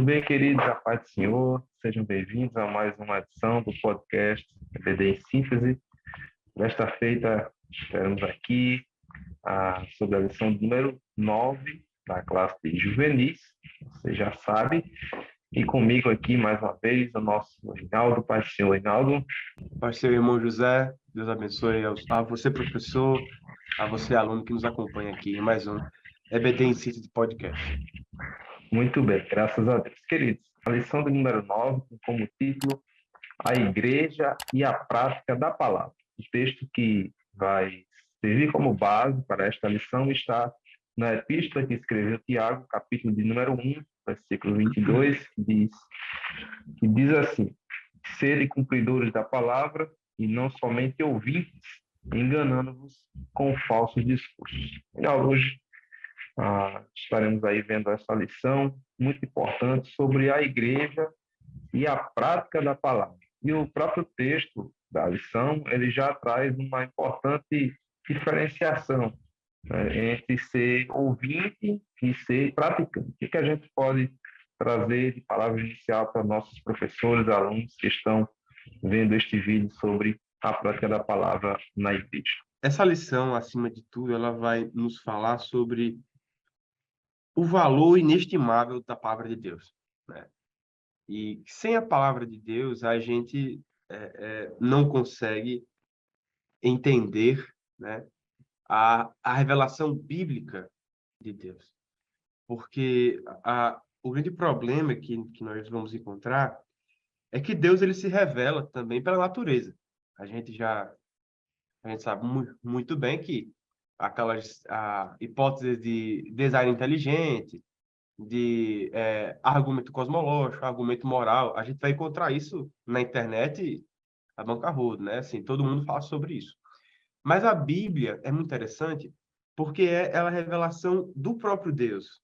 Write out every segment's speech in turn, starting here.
Tudo bem, queridos? A paz do Senhor. Sejam bem-vindos a mais uma edição do podcast EBD em Síntese. Nesta feita, estaremos aqui sobre a lição número 9 da classe de juvenis, você já sabe. E comigo aqui, mais uma vez, o nosso Reinaldo. Paz do Senhor, Reinaldo. Paz do Senhor, irmão José. Deus abençoe a você, professor, a você, aluno, que nos acompanha aqui em mais um EBD em Síntese Podcast. Muito bem, graças a Deus. Queridos, a lição do número 9 tem como título A Igreja e a Prática da Palavra. O texto que vai servir como base para esta lição está na epístola que escreveu Tiago, capítulo de número 1, versículo 22, que diz assim: sede cumpridores da palavra e não somente ouvintes, enganando-vos com falsos discursos. E hoje estaremos aí vendo essa lição muito importante sobre a igreja e a prática da palavra. E o próprio texto da lição, ele já traz uma importante diferenciação, né, entre ser ouvinte e ser praticante. O que a gente pode trazer de palavra inicial para nossos professores, alunos que estão vendo este vídeo sobre a prática da palavra na igreja? Essa lição, acima de tudo, ela vai nos falar sobre o valor inestimável da palavra de Deus, né? E sem a palavra de Deus, a gente não consegue entender, né, a revelação bíblica de Deus. Porque o grande problema que nós vamos encontrar é que Deus ele se revela também pela natureza. A gente sabe muito bem que aquelas hipóteses de design inteligente, de argumento cosmológico, argumento moral, a gente vai encontrar isso na internet a banca-rodo, né? Assim, todo mundo fala sobre isso. Mas a Bíblia é muito interessante porque ela é a revelação do próprio Deus,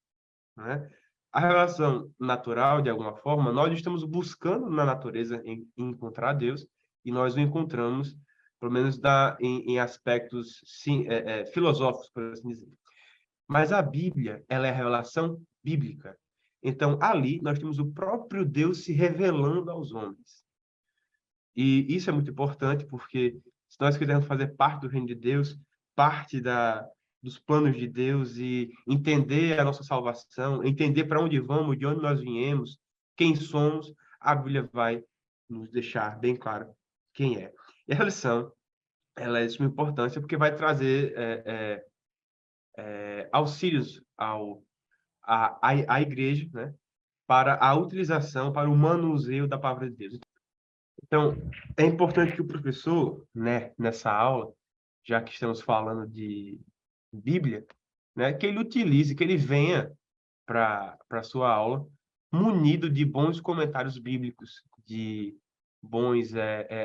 né? A revelação natural, de alguma forma, nós estamos buscando na natureza em encontrar Deus e nós o encontramos, pelo menos em aspectos filosóficos, por assim dizer. Mas a Bíblia, ela é a revelação bíblica. Então, ali, nós temos o próprio Deus se revelando aos homens. E isso é muito importante porque se nós quisermos fazer parte do reino de Deus, parte dos planos de Deus e entender a nossa salvação, entender para onde vamos, de onde nós viemos, quem somos, a Bíblia vai nos deixar bem claro quem é. E a lição, ela é de suma importância porque vai trazer auxílios à igreja, né, para a utilização, para o manuseio da palavra de Deus. Então, é importante que o professor, né, nessa aula, já que estamos falando de Bíblia, né, que ele utilize, que ele venha para a sua aula munido de bons comentários bíblicos, de bons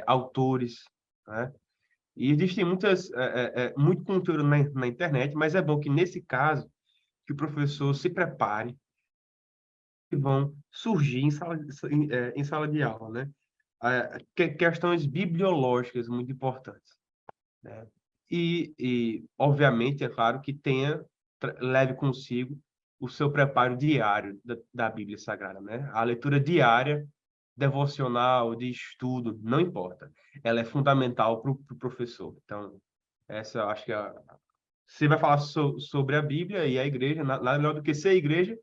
autores, né? E existem muito conteúdo na internet, mas é bom que, nesse caso, que o professor se prepare e vão surgir em sala de aula, né? Questões bibliológicas muito importantes, né? Obviamente, é claro que leve consigo o seu preparo diário da Bíblia Sagrada, né? A leitura diária, devocional, de estudo, não importa. Ela é fundamental para o professor. Então, essa eu acho que você vai falar sobre a Bíblia e a igreja, nada melhor do que ser a igreja,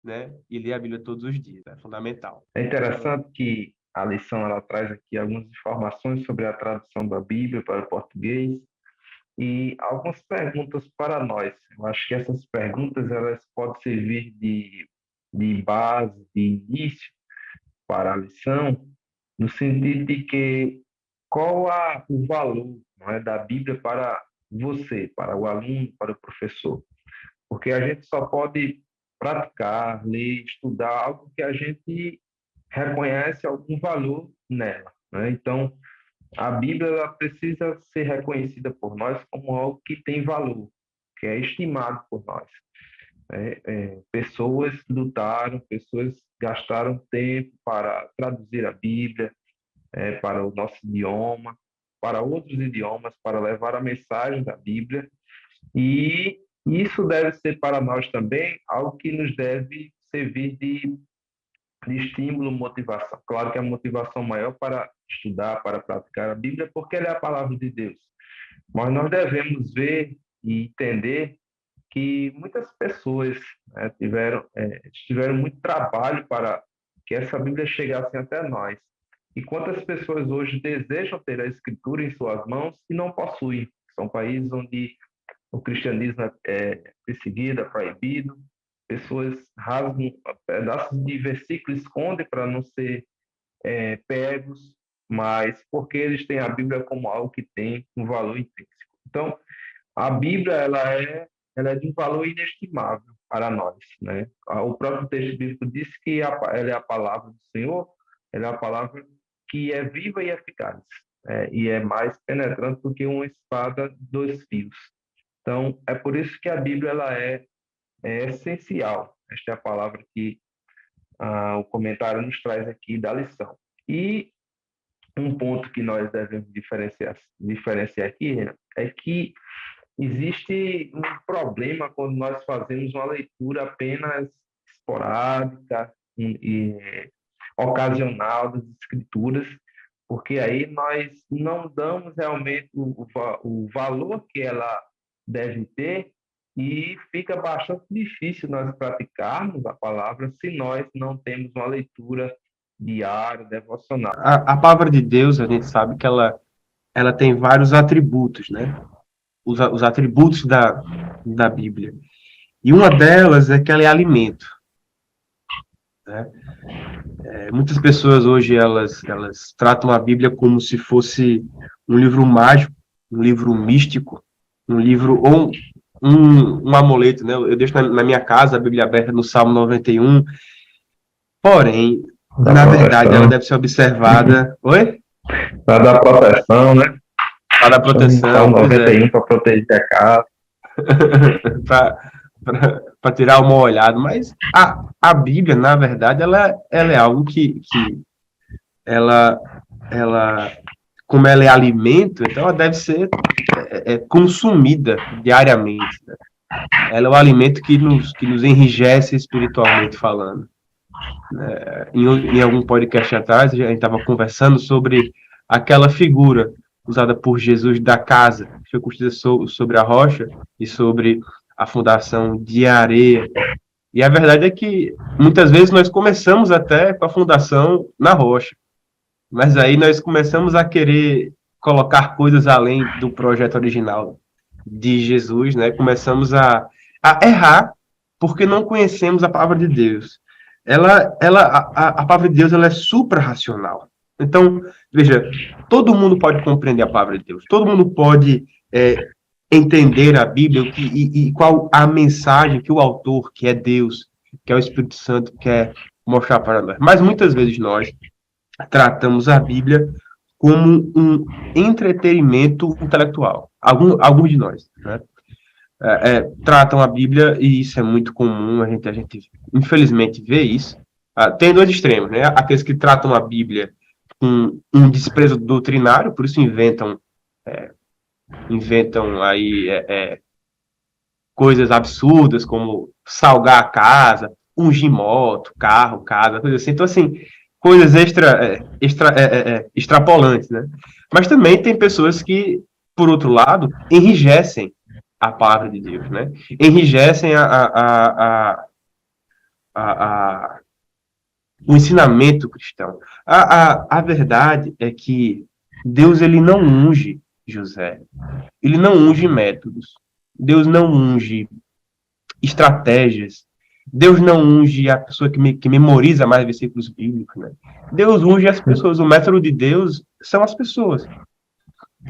né? E ler a Bíblia todos os dias, é fundamental. É interessante que a lição ela traz aqui algumas informações sobre a tradução da Bíblia para o português e algumas perguntas para nós. Eu acho que essas perguntas elas podem servir de base, de início para a lição, no sentido de que qual o valor, não é, da Bíblia para você, para o aluno, para o professor. Porque a gente só pode praticar, ler, estudar algo que a gente reconhece algum valor nela, né? Então, a Bíblia ela precisa ser reconhecida por nós como algo que tem valor, que é estimado por nós, né? Pessoas lutaram, pessoas gastaram tempo para traduzir a Bíblia para o nosso idioma, para outros idiomas, para levar a mensagem da Bíblia. E isso deve ser para nós também algo que nos deve servir de de estímulo, motivação. Claro que a motivação maior para estudar, para praticar a Bíblia, porque ela é a palavra de Deus. Mas nós devemos ver e entender que muitas pessoas, né, tiveram muito trabalho para que essa Bíblia chegasse até nós. E quantas pessoas hoje desejam ter a Escritura em suas mãos e não possuem? São países onde o cristianismo é perseguido, é proibido. Pessoas rasgam pedaços de versículos, escondem para não ser pegos, mas porque eles têm a Bíblia como algo que tem um valor intrínseco. Então, a Bíblia ela é de um valor inestimável para nós, né? O próprio texto bíblico diz que ela é a palavra do Senhor, ela é a palavra que é viva e eficaz, e é mais penetrante do que uma espada de dois fios. Então, é por isso que a Bíblia ela é essencial. Esta é a palavra que o comentário nos traz aqui da lição. E um ponto que nós devemos diferenciar aqui é que existe um problema quando nós fazemos uma leitura apenas esporádica e ocasional das escrituras, porque aí nós não damos realmente o valor que ela deve ter e fica bastante difícil nós praticarmos a palavra se nós não temos uma leitura diária, devocional. A palavra de Deus, a gente sabe que ela tem vários atributos, né? Os atributos da Bíblia. E uma delas é que ela é alimento, né? Muitas pessoas hoje, elas tratam a Bíblia como se fosse um livro mágico, um livro místico, um livro ou um amuleto, né? Eu deixo na minha casa a Bíblia aberta no Salmo 91, porém, na verdade, ela deve ser observada... Oi? Para dar proteção, né? Para dar proteção. Salmo 91 para proteger a casa. para tirar uma olhada, mas a Bíblia, na verdade, ela é algo que ela, como ela é alimento, então ela deve ser consumida diariamente, né? Ela é o alimento que nos enrijece espiritualmente falando. Em algum podcast atrás, a gente estava conversando sobre aquela figura usada por Jesus da casa, que foi construída sobre a rocha e sobre a fundação de areia. E a verdade é que muitas vezes nós começamos até com a fundação na rocha, mas aí nós começamos a querer colocar coisas além do projeto original de Jesus, né? Começamos a errar porque não conhecemos a palavra de Deus. A palavra de Deus ela é supra-racional. Então, veja, todo mundo pode compreender a palavra de Deus, todo mundo pode entender a Bíblia e qual a mensagem que o autor, que é Deus, que é o Espírito Santo, quer mostrar para nós. Mas muitas vezes nós tratamos a Bíblia como um entretenimento intelectual. Alguns de nós, né? Tratam a Bíblia, e isso é muito comum, a gente infelizmente vê isso. Tem dois extremos, né? Aqueles que tratam a Bíblia com um desprezo doutrinário, por isso inventam aí coisas absurdas, como salgar a casa, ungir moto, carro, casa, coisas assim. Então, assim, coisas extrapolantes, né? Mas também tem pessoas que, por outro lado, enrijecem a palavra de Deus, né? Enrijecem o ensinamento cristão. A verdade é que Deus ele não unge José. Ele não unge métodos. Deus não unge estratégias. Deus não unge a pessoa que memoriza mais versículos bíblicos, né? Deus unge as pessoas. O método de Deus são as pessoas.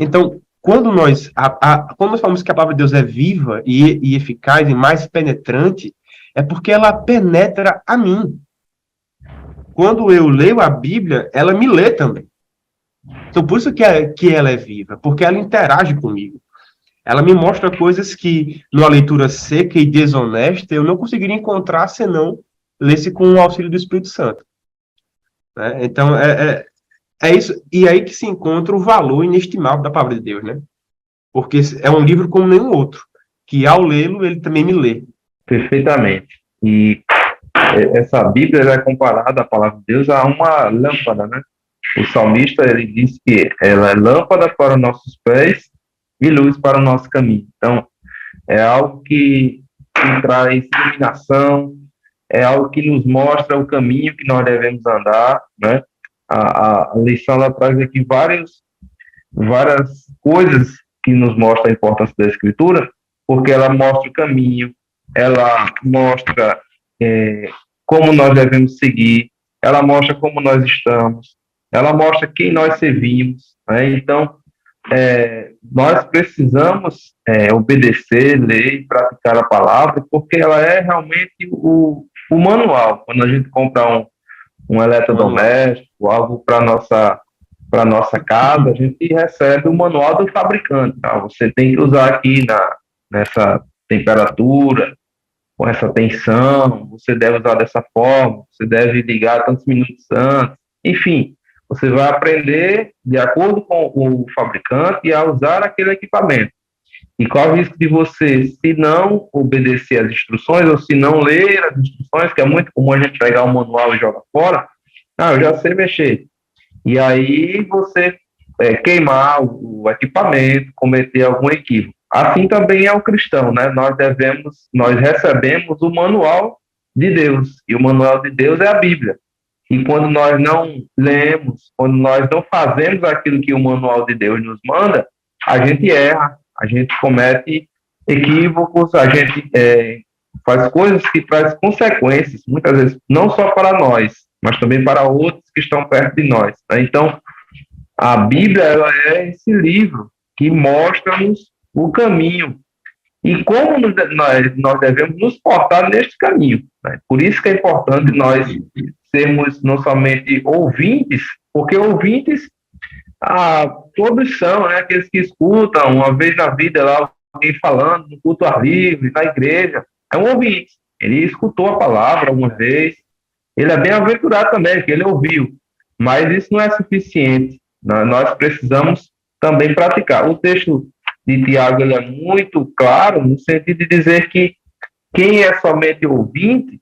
Então, quando nós falamos que a palavra de Deus é viva e eficaz e mais penetrante, é porque ela penetra a mim. Quando eu leio a Bíblia, ela me lê também. Então, por isso que ela é viva, porque ela interage comigo. Ela me mostra coisas que, numa leitura seca e desonesta, eu não conseguiria encontrar se não lesse com o auxílio do Espírito Santo. Né? Então, é isso. E aí que se encontra o valor inestimável da palavra de Deus, né? Porque é um livro como nenhum outro, que ao lê-lo, ele também me lê. Perfeitamente. E essa Bíblia é comparada, a palavra de Deus, a uma lâmpada, né? O salmista, ele diz que ela é lâmpada para os nossos pés e luz para o nosso caminho. Então, é algo que traz iluminação, é algo que nos mostra o caminho que nós devemos andar, né? A lição ela traz aqui várias coisas que nos mostram a importância da Escritura, porque ela mostra o caminho, ela mostra como nós devemos seguir, ela mostra como nós estamos, ela mostra quem nós servimos, né? Então, nós precisamos obedecer, ler e praticar a palavra, porque ela é realmente o manual. Quando a gente compra um eletrodoméstico, algo para nossa casa, a gente recebe o manual do fabricante. Tá? Você tem que usar aqui nessa temperatura, com essa tensão, você deve usar dessa forma, você deve ligar tantos minutos antes, enfim, você vai aprender de acordo com o fabricante a usar aquele equipamento. E qual o risco de você, se não obedecer às instruções ou se não ler as instruções, que é muito comum a gente pegar o manual e jogar fora, eu já sei mexer. E aí você queimar o equipamento, cometer algum equívoco. Assim também é o cristão, né? Nós recebemos o manual de Deus, e o manual de Deus é a Bíblia. E quando nós não lemos, quando nós não fazemos aquilo que o manual de Deus nos manda, a gente erra, a gente comete equívocos, a gente faz coisas que trazem consequências, muitas vezes, não só para nós, mas também para outros que estão perto de nós. Né? Então, a Bíblia ela é esse livro que mostra-nos o caminho e como nós devemos nos portar neste caminho. Né? Por isso que é importante nós sermos não somente ouvintes, porque ouvintes todos são, né? Aqueles que escutam uma vez na vida lá alguém falando no culto ar livre, na igreja, é um ouvinte. Ele escutou a palavra uma vez, ele é bem-aventurado também, porque ele ouviu, mas isso não é suficiente. Nós precisamos também praticar. O texto de Tiago ele é muito claro no sentido de dizer que quem é somente ouvinte,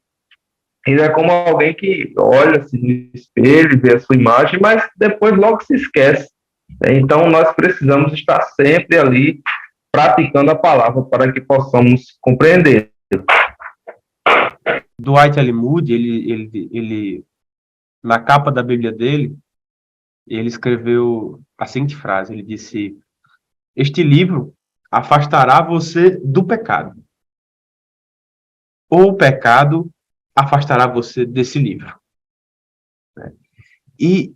ele é como alguém que olha-se no espelho, vê a sua imagem, mas depois logo se esquece. Então, nós precisamos estar sempre ali praticando a palavra para que possamos compreender. Dwight L. Moody, ele na capa da Bíblia dele, ele escreveu a seguinte frase, ele disse: este livro afastará você do pecado, ou o pecado afastará você desse livro. E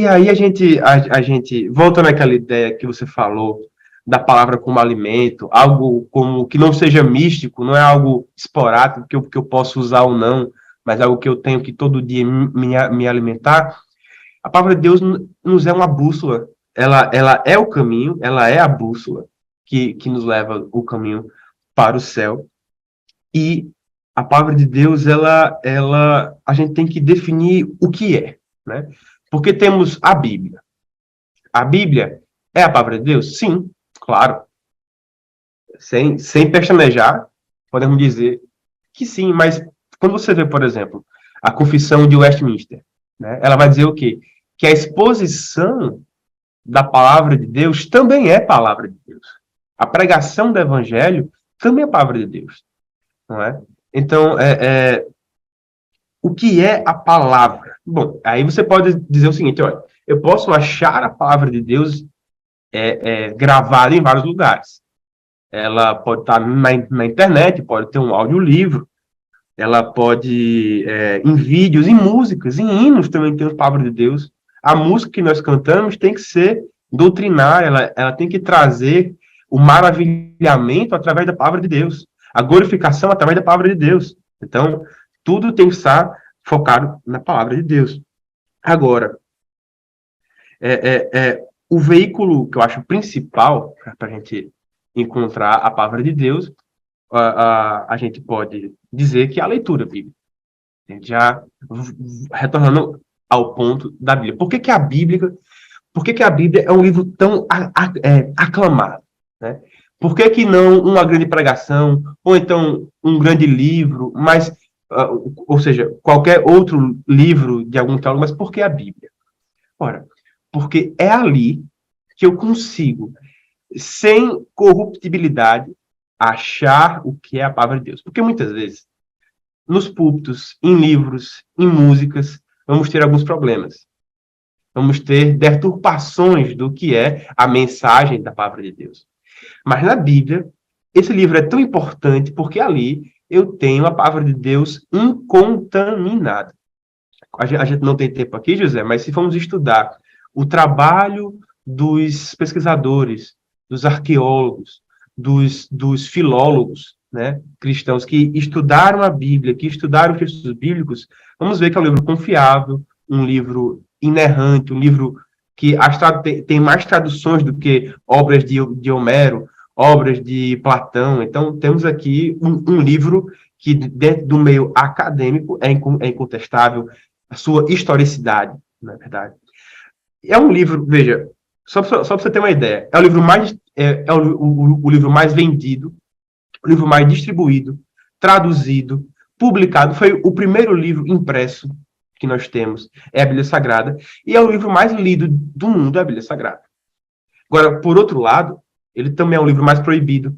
aí a gente volta naquela ideia que você falou da palavra como alimento, algo como que não seja místico, não é algo esporádico que eu posso usar ou não, mas algo que eu tenho que todo dia me alimentar. A palavra de Deus nos é uma bússola, ela é o caminho, ela é a bússola que nos leva o caminho para o céu. E a palavra de Deus, a gente tem que definir o que é, né? Porque temos a Bíblia. A Bíblia é a palavra de Deus? Sim, claro. Sem pestanejar, podemos dizer que sim, mas quando você vê, por exemplo, a Confissão de Westminster, né, ela vai dizer o quê? Que a exposição da palavra de Deus também é palavra de Deus. A pregação do Evangelho também é palavra de Deus, não é? Então, o que é a palavra? Bom, aí você pode dizer o seguinte, olha, eu posso achar a palavra de Deus gravada em vários lugares. Ela pode estar na internet, pode ter um audiolivro, ela pode, em vídeos, em músicas, em hinos também tem a palavra de Deus. A música que nós cantamos tem que ser doutrinária, ela tem que trazer o maravilhamento através da palavra de Deus, a glorificação através da palavra de Deus. Então, tudo tem que estar focado na palavra de Deus. Agora, o veículo que eu acho principal para a gente encontrar a palavra de Deus, a gente pode dizer que é a leitura bíblica. A gente já retornando ao ponto da Bíblia. Por que a Bíblia é um livro tão aclamado? Né? Por que não uma grande pregação, ou então um grande livro, mas ou seja, qualquer outro livro de algum teólogo, mas por que a Bíblia? Ora, porque é ali que eu consigo, sem corruptibilidade, achar o que é a palavra de Deus. Porque muitas vezes, nos púlpitos, em livros, em músicas, vamos ter alguns problemas. Vamos ter deturpações do que é a mensagem da palavra de Deus. Mas na Bíblia, esse livro é tão importante porque ali eu tenho a palavra de Deus incontaminada. A gente não tem tempo aqui, José, mas se formos estudar o trabalho dos pesquisadores, dos arqueólogos, dos filólogos, né, cristãos que estudaram a Bíblia, que estudaram os textos bíblicos, vamos ver que é um livro confiável, um livro inerrante, um livro que tem mais traduções do que obras de Homero, obras de Platão. Então, temos aqui um livro que, dentro do meio acadêmico, é incontestável a sua historicidade, na verdade. É um livro, veja, só para você ter uma ideia, é o livro mais, o livro mais vendido, o livro mais distribuído, traduzido, publicado. Foi o primeiro livro impresso que nós temos, é a Bíblia Sagrada, e é o livro mais lido do mundo, é a Bíblia Sagrada. Agora, por outro lado, ele também é o livro mais proibido,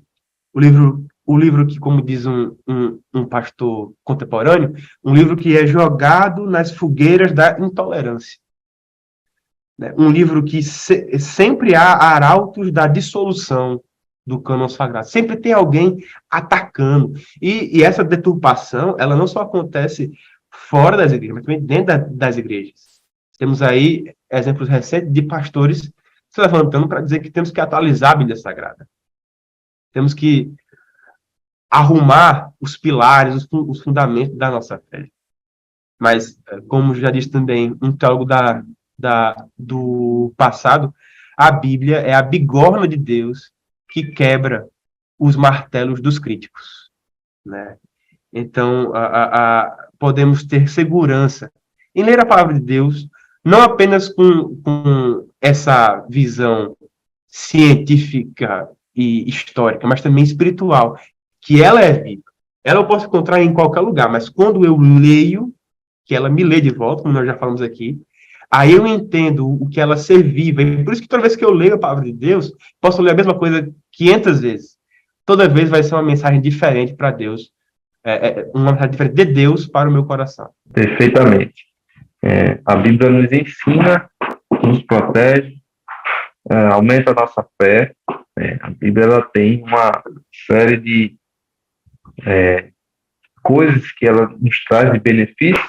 o livro que, como diz um pastor contemporâneo, um livro que é jogado nas fogueiras da intolerância. Né? Um livro que sempre há arautos da dissolução do cânon sagrado. Sempre tem alguém atacando. E essa deturpação, ela não só acontece fora das igrejas, mas também dentro das igrejas. Temos aí exemplos recentes de pastores se levantando para dizer que temos que atualizar a Bíblia Sagrada. Temos que arrumar os pilares, os fundamentos da nossa fé. Mas, como já disse também um teólogo do passado, a Bíblia é a bigorna de Deus que quebra os martelos dos críticos. Né? Então, podemos ter segurança em ler a palavra de Deus, não apenas com essa visão científica e histórica, mas também espiritual, que ela é viva. Ela eu posso encontrar em qualquer lugar, mas quando eu leio, que ela me lê de volta, como nós já falamos aqui, aí eu entendo o que ela ser viva. E por isso que toda vez que eu leio a palavra de Deus, posso ler a mesma coisa 500 vezes. Toda vez vai ser uma mensagem diferente para Deus, uma mensagem diferente de Deus para o meu coração. Perfeitamente. A Bíblia nos ensina, nos protege, aumenta a nossa fé. A Bíblia ela tem uma série de coisas que ela nos traz de benefícios.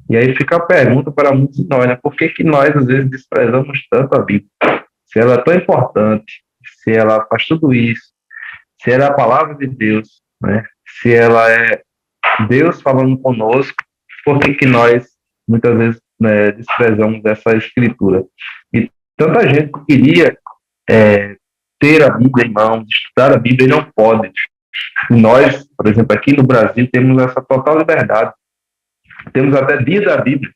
E aí fica a pergunta para muitos de nós, né? Por que nós, às vezes, desprezamos tanto a Bíblia? Se ela é tão importante, se ela faz tudo isso, se ela é a palavra de Deus, né? Se ela é Deus falando conosco, por que nós, muitas vezes, né, desprezamos essa escritura? E tanta gente queria ter a Bíblia em mãos, estudar a Bíblia e não pode. E nós, por exemplo, aqui no Brasil, temos essa total liberdade. Temos até dia da Bíblia,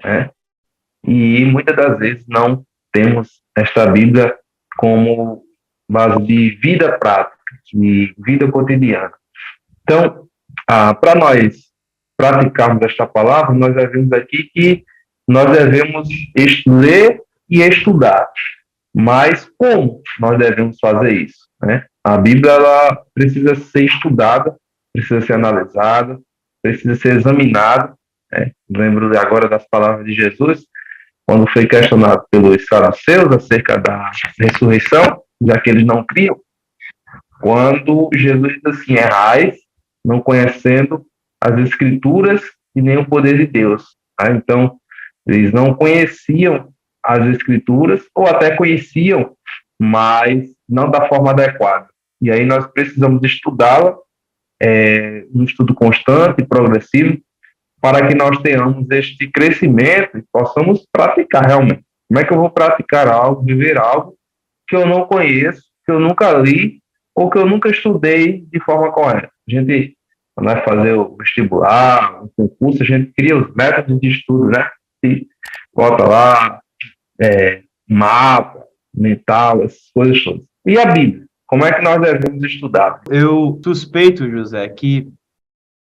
né? E muitas das vezes não temos esta Bíblia como base de vida prática, de vida cotidiana. Então, para nós praticarmos esta palavra, nós devemos aqui que nós devemos ler e estudar. Mas como nós devemos fazer isso? Né? A Bíblia ela precisa ser estudada, precisa ser analisada, precisa ser examinada. Né? Lembro agora das palavras de Jesus, quando foi questionado pelos saduceus acerca da ressurreição, já que eles não criam, quando Jesus diz assim, errais, não conhecendo as Escrituras e nem o poder de Deus. Tá? Então, eles não conheciam as Escrituras, ou até conheciam, mas não da forma adequada. E aí nós precisamos estudá-la, um estudo constante e progressivo, para que nós tenhamos este crescimento e possamos praticar realmente. Como é que eu vou praticar algo, viver algo que eu não conheço, que eu nunca li, ou que eu nunca estudei de forma correta? A gente, quando vai fazer o vestibular, o concurso, a gente cria os métodos de estudo, né? E bota lá, mapa, mental, essas coisas todas. E a Bíblia? Como é que nós devemos estudar? Eu suspeito, José, que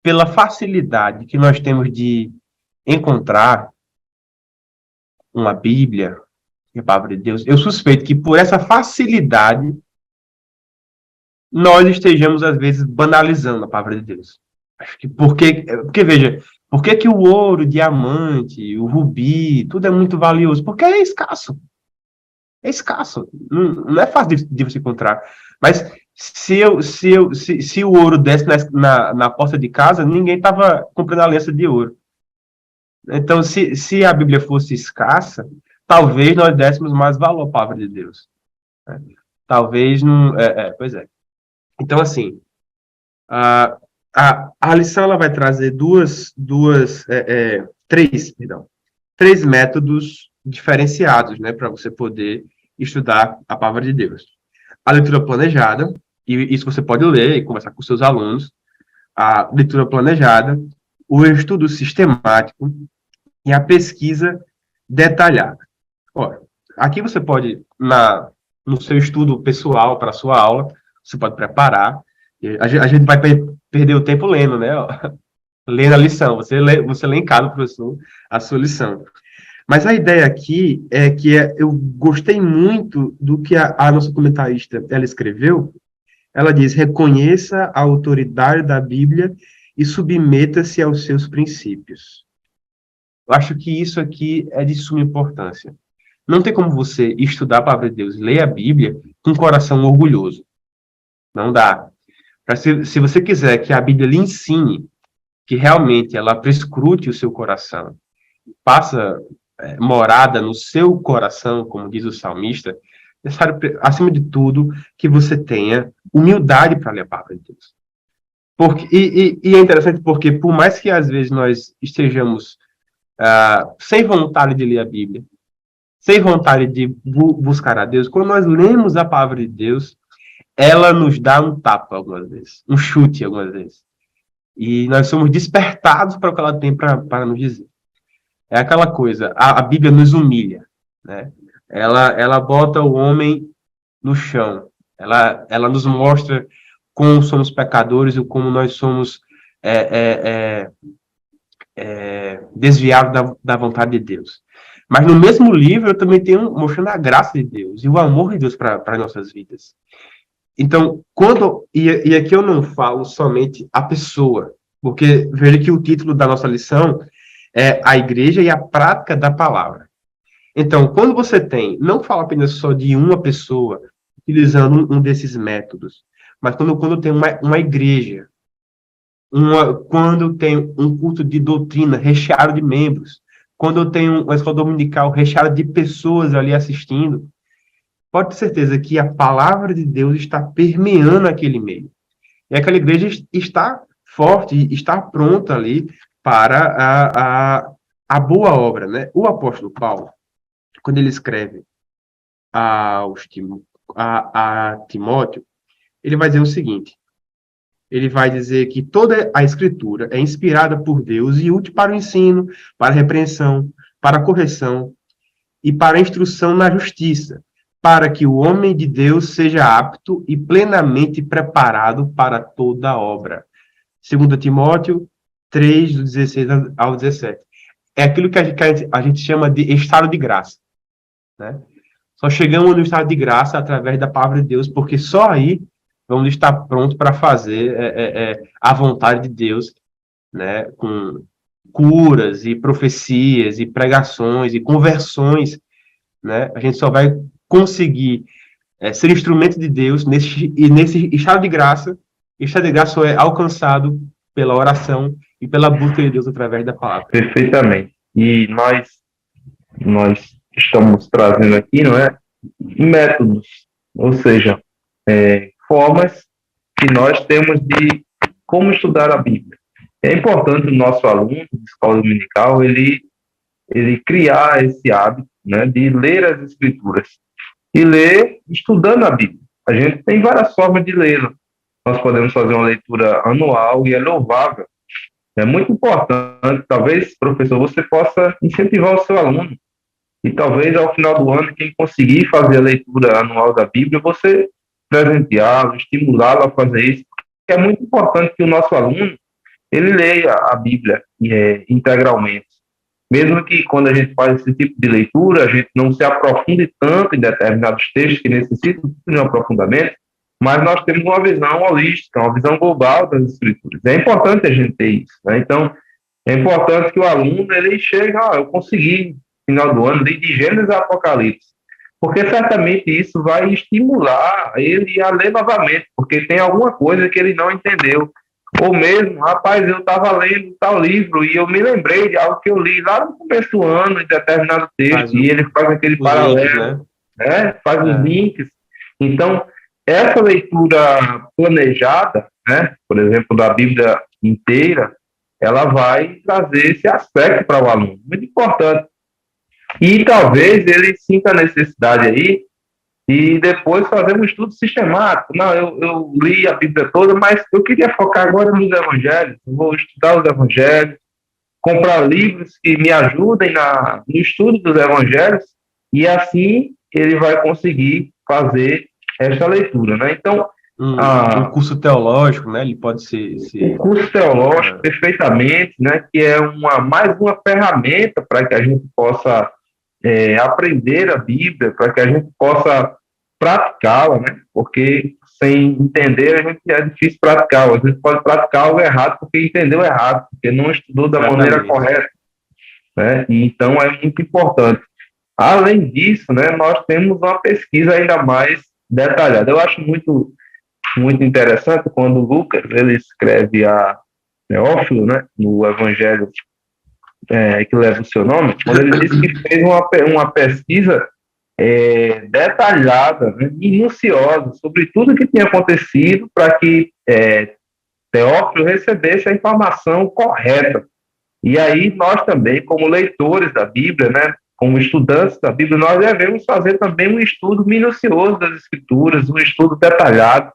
pela facilidade que nós temos de encontrar uma Bíblia, a palavra de Deus, eu suspeito que por essa facilidade nós estejamos, às vezes, banalizando a palavra de Deus. Acho que porque veja, por que o ouro, o diamante, o rubi, tudo é muito valioso? Porque é escasso. É escasso. Não é fácil de você encontrar. Mas se o ouro desse na porta de casa, ninguém estava comprando aliança de ouro. Então, se a Bíblia fosse escassa, talvez nós dessemos mais valor à palavra de Deus. Né? Talvez não. Pois é. Então, assim, a, a lição ela vai trazer três métodos diferenciados, né, para você poder estudar a palavra de Deus. A leitura planejada, e isso você pode ler e conversar com seus alunos, a leitura planejada, o estudo sistemático e a pesquisa detalhada. Ora, aqui você pode, no seu estudo pessoal para a sua aula, você pode preparar. A gente vai perder o tempo lendo, né? Lendo a lição. Você lê em casa, professor, a sua lição. Mas a ideia aqui é que eu gostei muito do que a nossa comentarista ela escreveu. Ela diz: reconheça a autoridade da Bíblia e submeta-se aos seus princípios. Eu acho que isso aqui é de suma importância. Não tem como você estudar a palavra de Deus, ler a Bíblia com um coração orgulhoso. Não dá. Se você quiser que a Bíblia lhe ensine, que realmente ela prescrute o seu coração, faça morada no seu coração, como diz o salmista, é necessário, acima de tudo, que você tenha humildade para ler a palavra de Deus. E é interessante porque, por mais que às vezes nós estejamos sem vontade de ler a Bíblia, sem vontade de buscar a Deus, quando nós lemos a palavra de Deus, ela nos dá um tapa algumas vezes, um chute algumas vezes. E nós somos despertados para o que ela tem para nos dizer. É aquela coisa, a Bíblia nos humilha, né? Ela bota o homem no chão. Ela nos mostra como somos pecadores e como nós somos desviados da vontade de Deus. Mas no mesmo livro eu também tenho mostrando a graça de Deus e o amor de Deus para nossas vidas. Então, e aqui eu não falo somente a pessoa, porque veja que o título da nossa lição é a igreja e a prática da palavra. Então, quando você não fala apenas só de uma pessoa utilizando um desses métodos, mas quando tem uma igreja, quando tem um culto de doutrina recheado de membros, quando tem uma escola dominical recheada de pessoas ali assistindo, pode ter certeza que a palavra de Deus está permeando aquele meio. E aquela igreja está forte, está pronta ali para a boa obra, né? O apóstolo Paulo, quando ele escreve a Timóteo, ele vai dizer o seguinte: ele vai dizer que toda a escritura é inspirada por Deus e útil para o ensino, para a repreensão, para a correção e para a instrução na justiça, para que o homem de Deus seja apto e plenamente preparado para toda obra. 2 Timóteo 3, do 16 ao 17. É aquilo que a gente chama de estado de graça. Né? Só chegamos no estado de graça através da palavra de Deus, porque só aí vamos estar prontos para fazer a vontade de Deus, né? Com curas e profecias e pregações e conversões. Né? A gente só vai conseguir ser instrumento de Deus nesse estado de graça. E estado de graça só é alcançado pela oração e pela busca de Deus através da palavra. Perfeitamente. E nós estamos trazendo aqui, não é, métodos, ou seja, formas que nós temos de como estudar a Bíblia. É importante o nosso aluno de escola dominical ele criar esse hábito, né, de ler as Escrituras e ler estudando a Bíblia. A gente tem várias formas de lê-la. Nós podemos fazer uma leitura anual e é louvável. É muito importante, talvez, professor, você possa incentivar o seu aluno. E talvez ao final do ano, quem conseguir fazer a leitura anual da Bíblia, você presenteá-lo, estimulá-lo a fazer isso. Porque é muito importante que o nosso aluno ele leia a Bíblia integralmente. Mesmo que quando a gente faz esse tipo de leitura, a gente não se aprofunde tanto em determinados textos que necessitam de um aprofundamento, mas nós temos uma visão holística, uma visão global das Escrituras. É importante a gente ter isso, né? Então, é importante que o aluno ele chegue, eu consegui, no final do ano, de Gênesis a Apocalipse, porque certamente isso vai estimular ele a ler novamente, porque tem alguma coisa que ele não entendeu. Ou mesmo, rapaz, eu estava lendo tal livro e eu me lembrei de algo que eu li lá no começo do ano, em determinado texto, e ele faz aquele paralelo, né? Faz os links. Então, essa leitura planejada, né, por exemplo, da Bíblia inteira, ela vai trazer esse aspecto para o aluno, muito importante. E talvez ele sinta a necessidade aí e depois fazer um estudo sistemático. Não, eu li a Bíblia toda, mas eu queria focar agora nos evangelhos. Eu vou estudar os evangelhos, comprar livros que me ajudem no estudo dos evangelhos, e assim ele vai conseguir fazer essa leitura, né? Então, um curso teológico, né? Ele pode ser... Um curso teológico, perfeitamente, né? Que é mais uma ferramenta para que a gente possa aprender a Bíblia, para que a gente possa praticá-la, né? Porque sem entender a gente é difícil praticá-la. Às vezes pode praticar algo errado porque entendeu errado, porque não estudou da maneira correta, né? E então é muito importante. Além disso, né? Nós temos uma pesquisa ainda mais detalhada. Eu acho muito interessante quando Lucas ele escreve a Teófilo, né? No Evangelho que leva o seu nome, quando ele diz que fez uma pesquisa detalhada, né, minuciosa, sobre tudo que tinha acontecido para que Teófilo recebesse a informação correta. E aí nós também, como leitores da Bíblia, né, como estudantes da Bíblia, nós devemos fazer também um estudo minucioso das Escrituras, um estudo detalhado,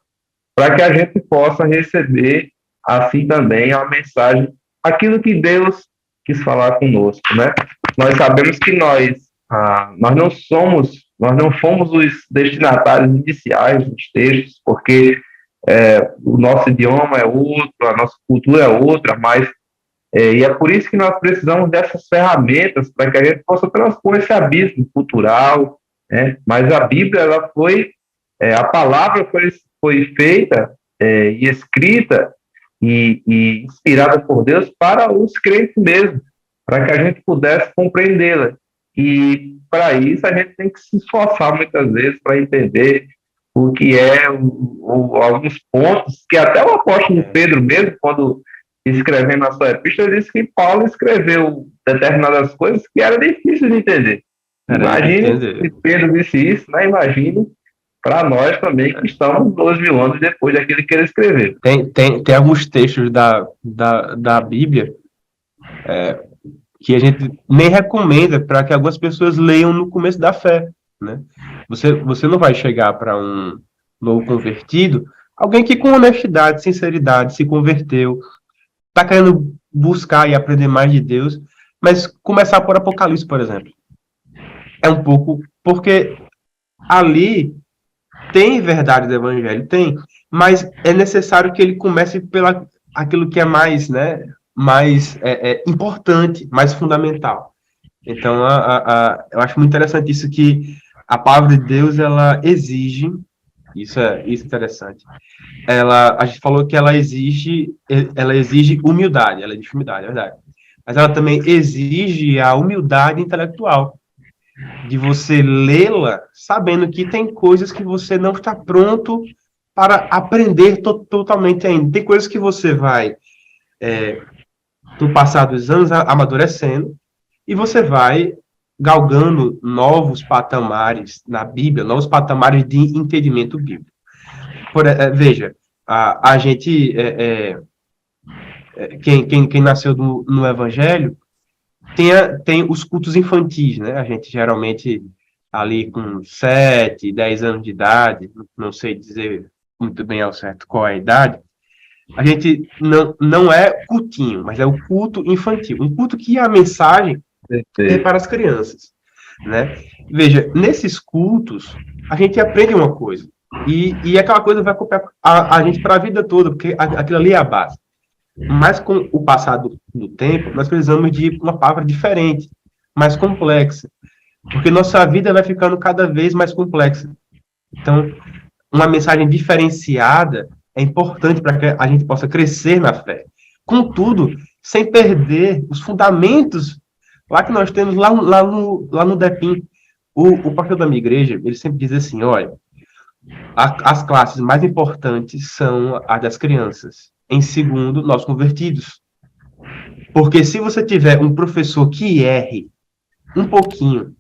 para que a gente possa receber assim também a mensagem, aquilo que Deus quis falar conosco, né? Nós sabemos que nós não fomos os destinatários iniciais dos textos, porque o nosso idioma é outro, a nossa cultura é outra, mas e é por isso que nós precisamos dessas ferramentas para que a gente possa transpor esse abismo cultural, né? Mas a Bíblia, ela foi, a palavra foi feita e escrita e inspirada por Deus para os crentes mesmo, para que a gente pudesse compreendê-la. E para isso a gente tem que se esforçar muitas vezes para entender o que alguns pontos que até o apóstolo Pedro mesmo, quando escrevendo a sua epístola, disse que Paulo escreveu determinadas coisas que era difícil de entender. Imagine se Pedro disse isso, né? Imagine para nós também, que estamos 2.000 anos depois daquilo que ele escreveu. Tem alguns textos da Bíblia que a gente nem recomenda para que algumas pessoas leiam no começo da fé, né? Você não vai chegar para um novo convertido, alguém que com honestidade, sinceridade, se converteu, está querendo buscar e aprender mais de Deus, mas começar por Apocalipse, por exemplo. É um pouco... Porque ali tem verdade do Evangelho, tem, mas é necessário que ele comece pela aquilo que é mais, né, mais importante, mais fundamental. Então, eu acho muito interessante isso, que a palavra de Deus, ela exige, isso é interessante, a gente falou que ela exige humildade, ela exige humildade, é verdade, mas ela também exige a humildade intelectual, de você lê-la sabendo que tem coisas que você não está pronto para aprender totalmente ainda. Tem coisas que você vai, no passar dos anos, amadurecendo, e você vai galgando novos patamares na Bíblia, novos patamares de entendimento bíblico. Veja, a gente, quem nasceu no Evangelho, tem os cultos infantis, né? A gente geralmente ali com 7, 10 anos de idade, não sei dizer muito bem ao certo qual é a idade, a gente não é cultinho, mas é o culto infantil, um culto que a mensagem é para as crianças, né? Veja, nesses cultos a gente aprende uma coisa, e aquela coisa vai acompanhar a gente para a vida toda, porque aquilo ali é a base. Mas com o passar do tempo, nós precisamos de uma palavra diferente, mais complexa, porque nossa vida vai ficando cada vez mais complexa. Então, uma mensagem diferenciada é importante para que a gente possa crescer na fé. Contudo, sem perder os fundamentos lá que nós temos lá no DEPIM. O pastor da minha igreja, ele sempre diz assim, olha, as classes mais importantes são as das crianças. Em segundo, nós convertidos. Porque se você tiver um professor que erre um pouquinho,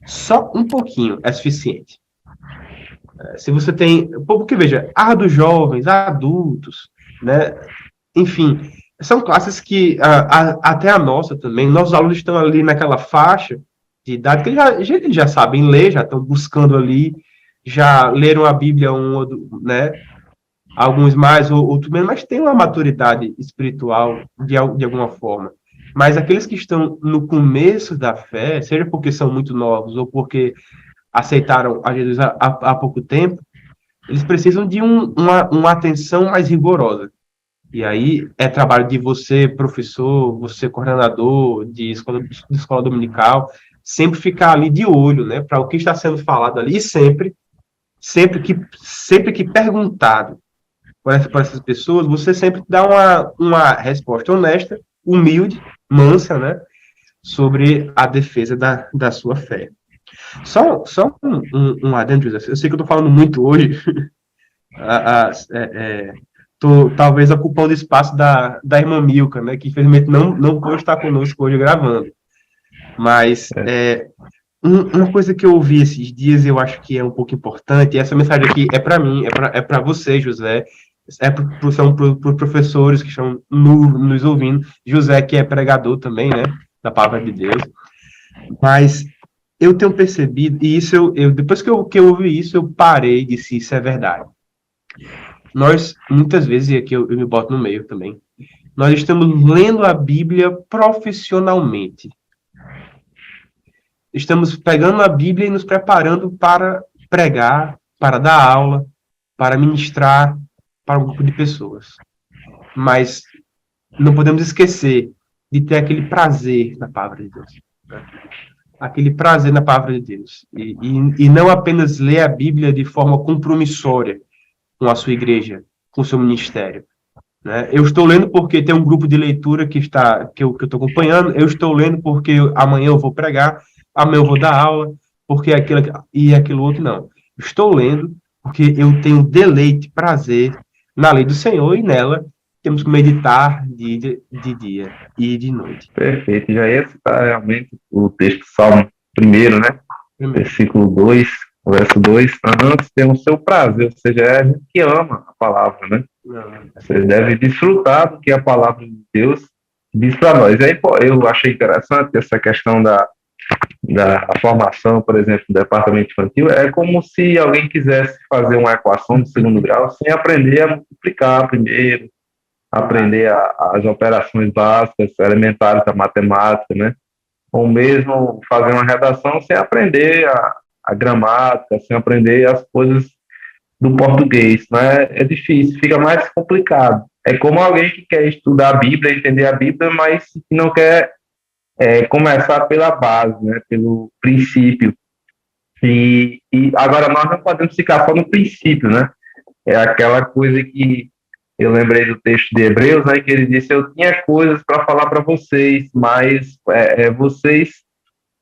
só um pouquinho é suficiente. Se você tem, porque veja, dos jovens, adultos, né? Enfim, são classes que até a nossa também, nossos alunos estão ali naquela faixa de idade que eles já sabem ler, já estão buscando ali, já leram a Bíblia né? Alguns mais, outros menos, mas tem uma maturidade espiritual de alguma forma. Mas aqueles que estão no começo da fé, seja porque são muito novos ou porque aceitaram a Jesus há pouco tempo, eles precisam de uma atenção mais rigorosa. E aí é trabalho de você, professor, você coordenador de escola dominical, sempre ficar ali de olho, né, para o que está sendo falado ali, e sempre que perguntado por essas pessoas, você sempre dá uma resposta honesta, humilde, mansa, né, sobre a defesa da sua fé. Só um adendo, José. Eu sei que eu estou falando muito hoje, tô talvez ocupando o espaço da irmã Milka, né, que infelizmente não pôde estar conosco hoje gravando. Mas uma coisa que eu ouvi esses dias, eu acho que é um pouco importante, e essa mensagem aqui é para mim, é para você, José, são para os professores que estão nos ouvindo, José, que é pregador também, né, da palavra de Deus. Mas eu tenho percebido, e isso depois que eu ouvi isso, eu parei e disse, isso é verdade. Nós, muitas vezes, e aqui eu me boto no meio também, nós estamos lendo a Bíblia profissionalmente. Estamos pegando a Bíblia e nos preparando para pregar, para dar aula, para ministrar para um grupo de pessoas. Mas não podemos esquecer de ter aquele prazer na palavra de Deus. Né? Aquele prazer na palavra de Deus. E não apenas ler a Bíblia de forma compromissória com a sua igreja, com o seu ministério. Né? Eu estou lendo porque tem um grupo de leitura que eu estou acompanhando, eu estou lendo porque amanhã eu vou pregar, amanhã eu vou dar aula, porque aquilo outro não. Estou lendo porque eu tenho deleite, prazer na lei do Senhor, e nela temos que meditar de dia e de noite. Perfeito. Já ia citar realmente o texto do Salmo primeiro, né? Versículo 2, verso 2. Antes tem o seu prazer, ou seja, é a gente que ama a palavra, né? Você deve desfrutar do que a palavra de Deus diz para nós. Aí, eu achei interessante essa questão da formação, por exemplo, do departamento infantil. É como se alguém quisesse fazer uma equação de segundo grau sem aprender a multiplicar primeiro, aprender as operações básicas, elementares da matemática, né? Ou mesmo fazer uma redação sem aprender a gramática, sem aprender as coisas do português, né? É difícil, fica mais complicado. É como alguém que quer estudar a Bíblia, entender a Bíblia, mas que não quer começar pela base, né? Pelo princípio. E agora nós não podemos ficar só no princípio, né? É aquela coisa que eu lembrei do texto de Hebreus, né, que ele disse, eu tinha coisas para falar para vocês, mas vocês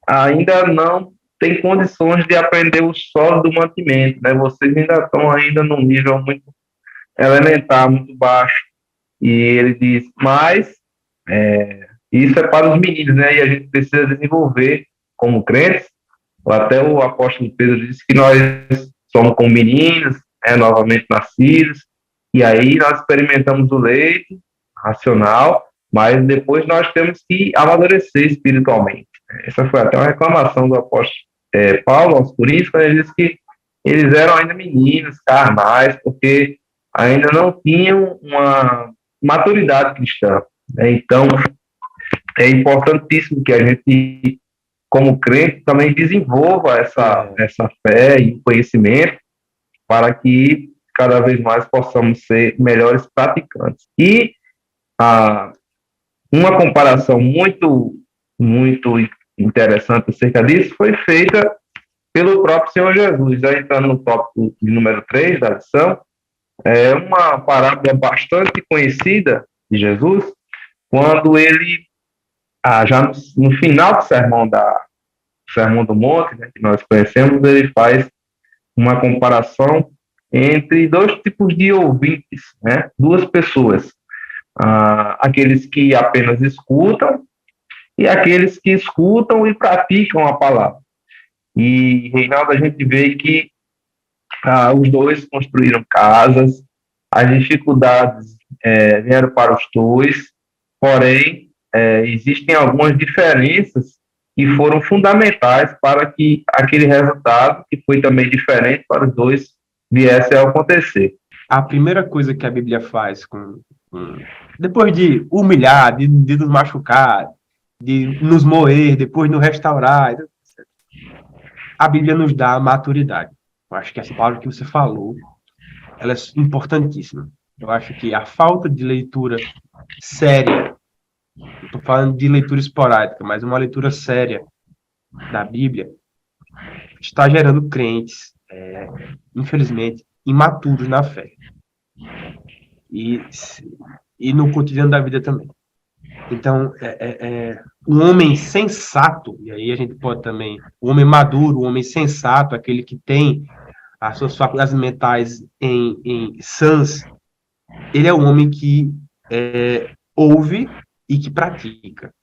ainda não têm condições de aprender o solo do mantimento, né? Vocês ainda estão num nível muito elementar, muito baixo. E ele diz, mas isso é para os meninos, né? E a gente precisa desenvolver como crentes. Até o apóstolo Pedro disse que nós somos como meninos, novamente nascidos. E aí nós experimentamos o leite racional, mas depois nós temos que amadurecer espiritualmente. Essa foi até uma reclamação do apóstolo Paulo aos Coríntios, quando ele disse que eles eram ainda meninos, carnais, porque ainda não tinham uma maturidade cristã. Então, é importantíssimo que a gente, como crente, também desenvolva essa fé e conhecimento para que cada vez mais possamos ser melhores praticantes. E Uma comparação muito interessante acerca disso foi feita pelo próprio Senhor Jesus. Já entrando no tópico de número 3 da lição, é uma parábola bastante conhecida de Jesus, quando ele, já no final do Sermão do Monte, né, que nós conhecemos, ele faz uma comparação entre dois tipos de ouvintes, né, duas pessoas, aqueles que apenas escutam e aqueles que escutam e praticam a palavra. E, Reinaldo, a gente vê que os dois construíram casas, as dificuldades vieram para os dois, porém, existem algumas diferenças que foram fundamentais para que aquele resultado, que foi também diferente para os dois, viesse a acontecer. A primeira coisa que a Bíblia faz depois de humilhar, de nos machucar, de nos moer, depois de nos restaurar, a Bíblia nos dá a maturidade. Eu acho que essa palavra que você falou, ela é importantíssima. Eu acho que a falta de leitura séria, eu estou falando de leitura esporádica, mas uma leitura séria da Bíblia, está gerando crentes, infelizmente, imaturos na fé. E no cotidiano da vida também. Então, um homem sensato, e aí a gente pode também, o homem maduro, o homem sensato, aquele que tem as suas faculdades mentais em sãs, ele é um homem que ouve e que pratica.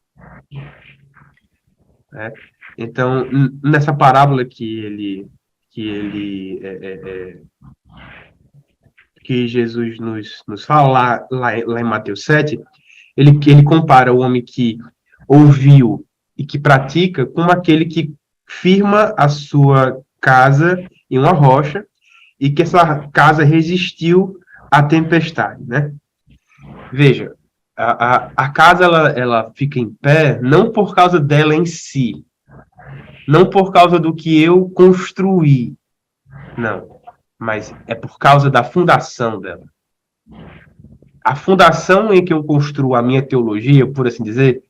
Né? Então, nessa parábola que Jesus nos fala lá em Mateus 7, ele compara o homem que ouviu e que pratica com aquele que firma a sua casa em uma rocha e que essa casa resistiu à tempestade, né? Veja, a casa ela fica em pé não por causa dela em si, não por causa do que eu construí, não, mas é por causa da fundação dela. A fundação em que eu construo a minha teologia, por assim dizer,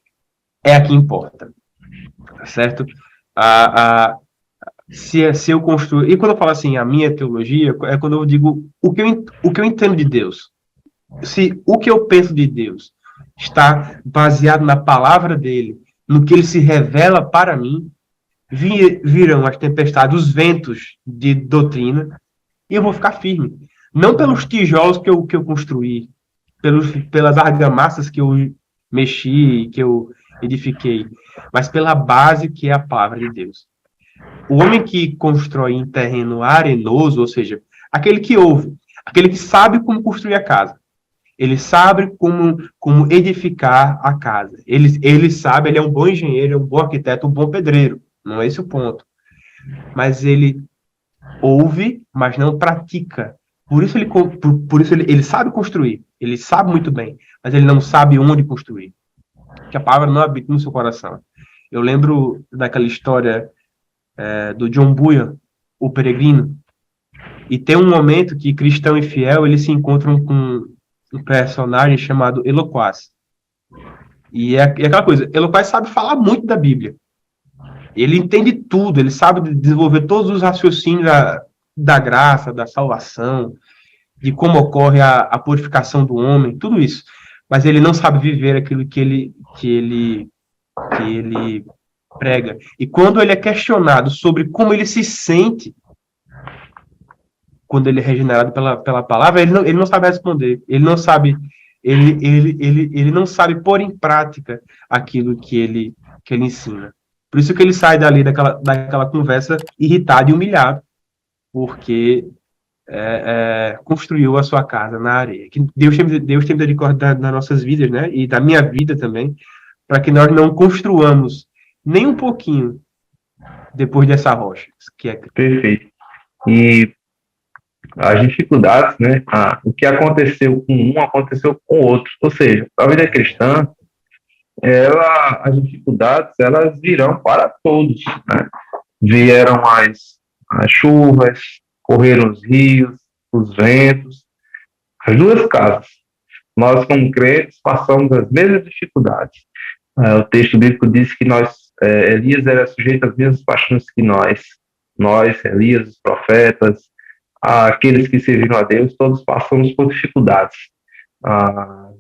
é a que importa, tá certo? Se eu construo... E quando eu falo assim, a minha teologia, é quando eu digo o que eu entendo de Deus. Se o que eu penso de Deus está baseado na palavra dele, no que ele se revela para mim, virão as tempestades, os ventos de doutrina, e eu vou ficar firme. Não pelos tijolos que eu construí, pelas argamassas que eu mexi, que eu edifiquei, mas pela base que é a palavra de Deus. O homem que constrói em terreno arenoso, ou seja, aquele que ouve, aquele que sabe como construir a casa, ele sabe como edificar a casa, ele sabe, ele é um bom engenheiro, é um bom arquiteto, um bom pedreiro, não é esse o ponto. Mas ele ouve, mas não pratica. Por isso ele sabe construir, ele sabe muito bem, mas ele não sabe onde construir. Que a palavra não habita no seu coração. Eu lembro daquela história do John Bunyan, o peregrino, e tem um momento que cristão e fiel eles se encontram com um personagem chamado Eloquaz. E é aquela coisa, Eloquaz sabe falar muito da Bíblia. Ele entende tudo, ele sabe desenvolver todos os raciocínios da graça, da salvação, de como ocorre a purificação do homem, tudo isso. Mas ele não sabe viver aquilo que ele prega. E quando ele é questionado sobre como ele se sente quando ele é regenerado pela palavra, ele não sabe responder. Ele não sabe pôr em prática aquilo que ele ensina. Por isso que ele sai dali daquela conversa irritado e humilhado, porque construiu a sua casa na areia. Que Deus tem misericórdia das nossas vidas, né? E da minha vida também, para que nós não construamos nem um pouquinho depois dessa rocha. Perfeito. E as dificuldades, né? O que aconteceu com um aconteceu com o outro. Ou seja, a vida cristã, as dificuldades, elas virão para todos, né? Vieram as chuvas, correram os rios, os ventos, as duas casas. nós como crentes passamos as mesmas dificuldades. O texto bíblico diz que Elias era sujeito às mesmas paixões que nós, Elias, os profetas, aqueles que serviram a Deus, todos passamos por dificuldades,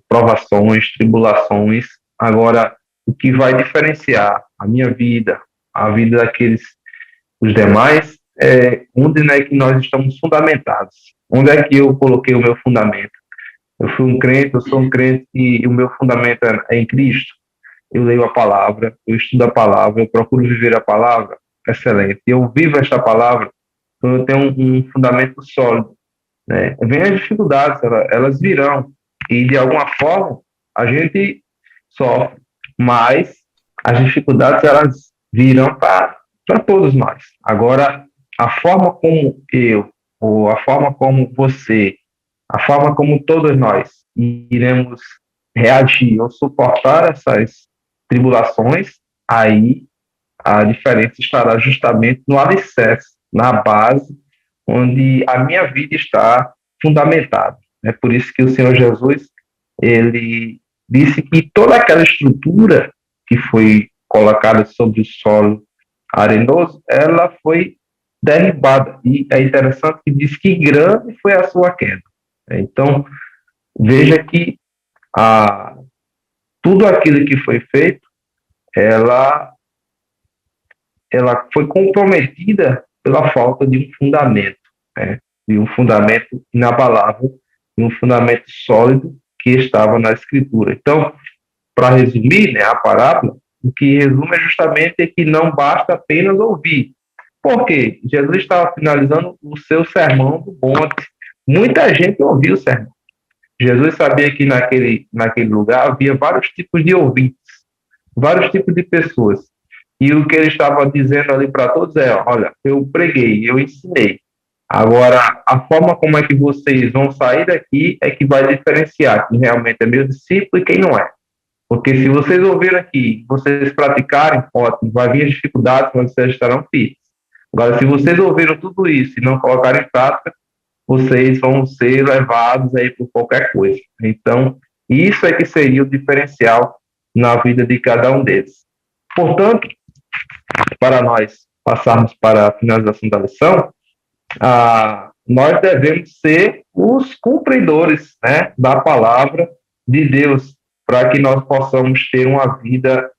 provações, tribulações. Agora, o que vai diferenciar a minha vida, a vida os demais, é onde é que nós estamos fundamentados. Onde é que eu coloquei o meu fundamento? Eu sou um crente e o meu fundamento é em Cristo. Eu leio a palavra, eu estudo a palavra, eu procuro viver a palavra, excelente. Eu vivo esta palavra, então eu tenho um fundamento sólido, né? Vem as dificuldades, elas virão, e de alguma forma a gente sofre, mas as dificuldades elas virão para todos nós. Agora, a forma como ou a forma como você, a forma como todos nós iremos reagir ou suportar essas tribulações, aí a diferença estará justamente no alicerce, na base, onde a minha vida está fundamentada. É por isso que o Senhor Jesus, ele disse que toda aquela estrutura que foi colocada sobre o solo arenoso, ela foi derribada. E é interessante que diz que grande foi a sua queda. Então, veja que tudo aquilo que foi feito, ela foi comprometida pela falta de um fundamento, né? De um fundamento inabalável, de um fundamento sólido que estava na Escritura. Então, para resumir, né, a parábola, o que resume é justamente que não basta apenas ouvir. Por quê? Jesus estava finalizando o seu sermão do monte. Muita gente ouviu o sermão. Jesus sabia que naquele lugar havia vários tipos de ouvintes, vários tipos de pessoas. E o que ele estava dizendo ali para todos é, olha, eu preguei, eu ensinei. Agora, a forma como é que vocês vão sair daqui é que vai diferenciar quem realmente é meu discípulo e quem não é. Porque se vocês ouvirem aqui, vocês praticarem, ótimo, vai vir as dificuldades, mas vocês estarão firmes. Agora, se vocês ouviram tudo isso e não colocarem em prática, vocês vão ser levados aí por qualquer coisa. Então, isso é que seria o diferencial na vida de cada um deles. Portanto, para nós passarmos para a finalização da lição, nós devemos ser os cumpridores, né, da palavra de Deus, para que nós possamos ter uma vida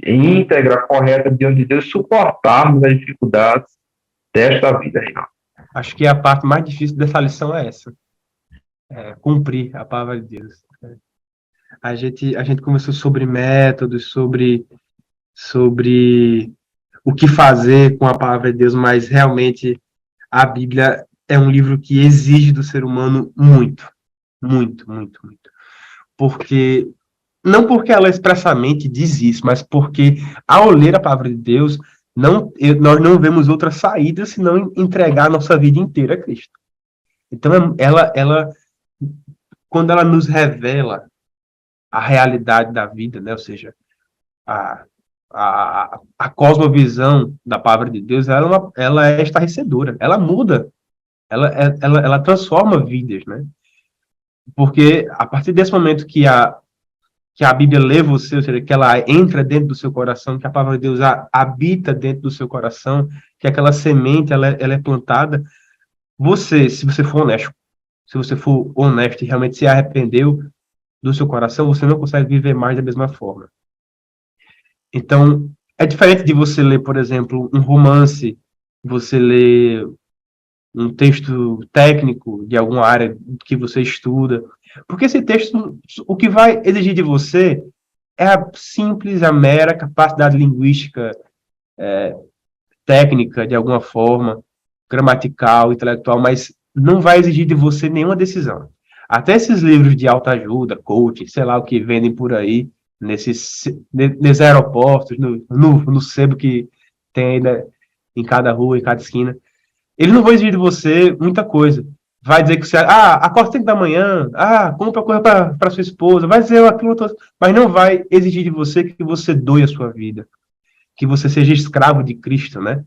íntegra, correta diante de Deus, suportarmos as dificuldades desta vida aí. Acho que a parte mais difícil dessa lição é essa. Cumprir a palavra de Deus. A gente começou sobre métodos, sobre o que fazer com a palavra de Deus, mas realmente a Bíblia é um livro que exige do ser humano muito, muito, muito, muito. Não porque ela expressamente diz isso, mas porque ao ler a palavra de Deus, nós não vemos outra saída senão entregar a nossa vida inteira a Cristo. Então, quando ela nos revela a realidade da vida, né? Ou seja, a cosmovisão da palavra de Deus, ela é estarrecedora, ela muda, ela transforma vidas, né? Porque a partir desse momento que a Bíblia lê você, ou seja, que ela entra dentro do seu coração, que a palavra de Deus habita dentro do seu coração, que aquela semente ela é plantada, se você for honesto e realmente se arrependeu do seu coração, você não consegue viver mais da mesma forma. Então, é diferente de você ler, por exemplo, um romance, você ler um texto técnico de alguma área que você estuda, porque esse texto, o que vai exigir de você é a mera capacidade linguística, técnica, de alguma forma, gramatical, intelectual, mas não vai exigir de você nenhuma decisão. Até esses livros de autoajuda, coaching, sei lá o que vendem por aí, nesses aeroportos, no sebo que tem aí em cada rua, em cada esquina, ele não vai exigir de você muita coisa. Vai dizer que você, acorda 5 da manhã, compra coisa para sua esposa, vai dizer aquilo todo, mas não vai exigir de você que você doe a sua vida, que você seja escravo de Cristo, né?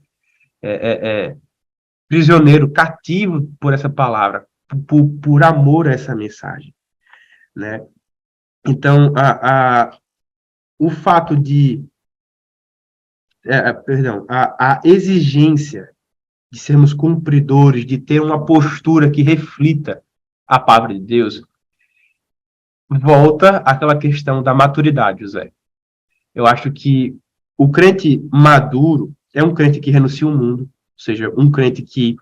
Prisioneiro, cativo por essa palavra. por amor a essa mensagem, né? Então, o fato de, perdão, a exigência de sermos cumpridores, de ter uma postura que reflita a palavra de Deus, volta àquela questão da maturidade, José. Eu acho que o crente maduro é um crente que renuncia o mundo, ou seja, um crente que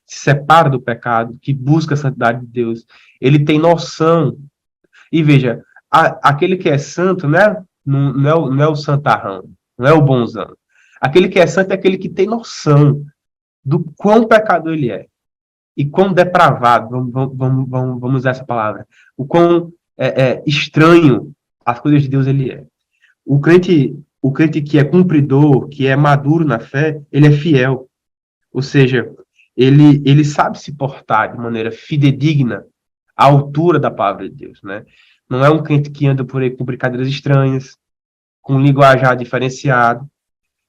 se separa do pecado, que busca a santidade de Deus. Ele tem noção. E veja, aquele que é santo, né, não é o santarrão, não é o bonzão. Aquele que é santo é aquele que tem noção do quão pecador ele é. E quão depravado, vamos usar essa palavra, o quão estranho as coisas de Deus ele é. O crente que é cumpridor, que é maduro na fé, ele é fiel. Ou seja, ele sabe se portar de maneira fidedigna à altura da palavra de Deus, né? Não é um crente que anda por aí com brincadeiras estranhas, com linguajar diferenciado.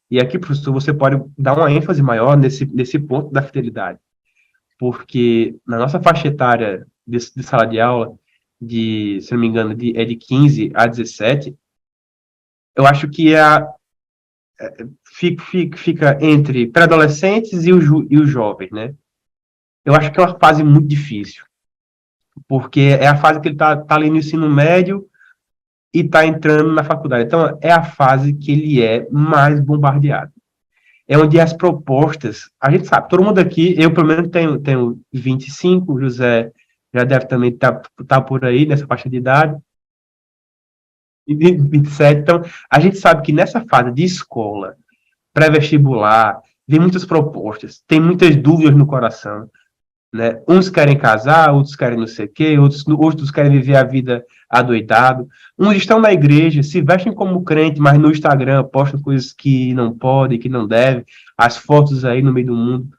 E aqui, professor, você pode dar uma ênfase maior nesse ponto da fidelidade. Porque na nossa faixa etária de sala de aula, se não me engano, de 15 a 17, eu acho que fica entre pré-adolescentes e os jovens, né? Eu acho que é uma fase muito difícil, porque é a fase que ele tá ali no ensino médio e tá entrando na faculdade. Então, é a fase que ele é mais bombardeado. É onde as propostas, a gente sabe, todo mundo aqui, eu pelo menos tenho 25, o José já deve também tá por aí, nessa faixa de idade, e 27. Então, a gente sabe que nessa fase de escola, pré-vestibular, vem muitas propostas, tem muitas dúvidas no coração, né? Uns querem casar, outros querem não sei o quê, outros querem viver a vida adoidado. Uns estão na igreja, se vestem como crente, mas no Instagram postam coisas que não podem, que não devem, as fotos aí no meio do mundo.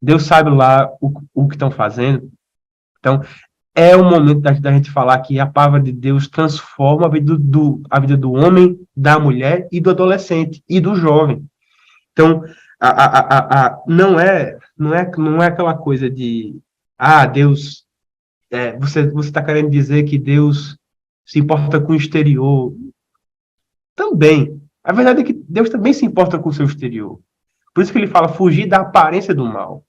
Deus sabe lá o que estão fazendo. Então, é o momento da gente falar que a palavra de Deus transforma a vida do homem, da mulher e do adolescente e do jovem. Então, não é aquela coisa de Deus, você está querendo dizer que Deus se importa com o exterior. Também. A verdade é que Deus também se importa com o seu exterior. Por isso que ele fala fugir da aparência do mal.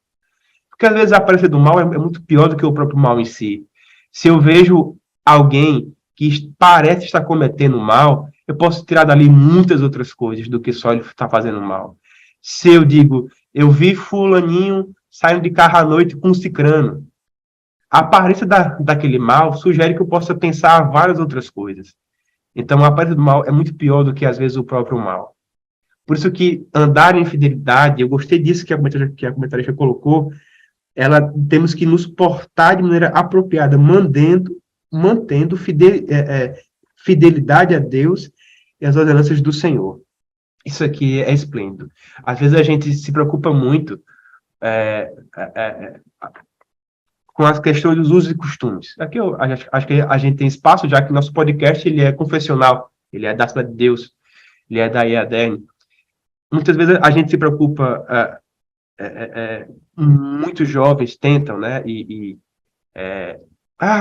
Porque às vezes a aparência do mal é muito pior do que o próprio mal em si. Se eu vejo alguém que parece estar cometendo mal, eu posso tirar dali muitas outras coisas do que só ele estar fazendo mal. Se eu digo, eu vi fulaninho saindo de carro à noite com um cicrano, a aparência daquele mal sugere que eu possa pensar várias outras coisas. Então, a aparência do mal é muito pior do que, às vezes, o próprio mal. Por isso que andar em fidelidade, eu gostei disso que a comentarista colocou, temos que nos portar de maneira apropriada, mantendo fidelidade a Deus e as ordenanças do Senhor. Isso aqui é esplêndido. Às vezes a gente se preocupa muito com as questões dos usos e costumes. Aqui eu acho que a gente tem espaço, já que nosso podcast ele é confessional, ele é da Cidade de Deus, ele é da IADN. Muitas vezes a gente se preocupa, muitos jovens tentam, né?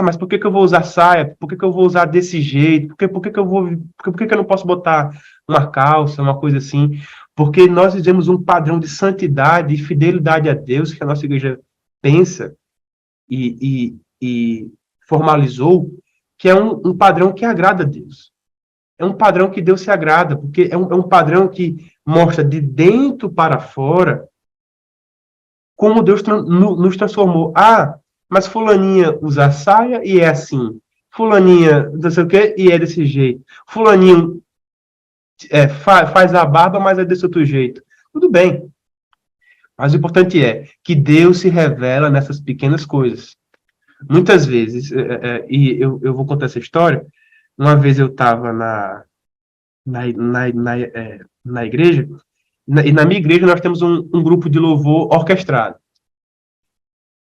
Mas por que eu vou usar saia? Por que eu vou usar desse jeito? Por que eu não posso botar uma calça, uma coisa assim? Porque nós vivemos um padrão de santidade e fidelidade a Deus que a nossa igreja pensa e formalizou, que é um padrão que agrada a Deus. É um padrão que Deus se agrada, porque é um padrão que mostra de dentro para fora como Deus nos transformou. Mas fulaninha usa saia e é assim. Fulaninha não sei o quê e é desse jeito. Fulaninho faz a barba, mas é desse outro jeito. Tudo bem. Mas o importante é que Deus se revela nessas pequenas coisas. Muitas vezes, e eu vou contar essa história, uma vez eu estava na igreja, e na minha igreja nós temos um grupo de louvor orquestrado.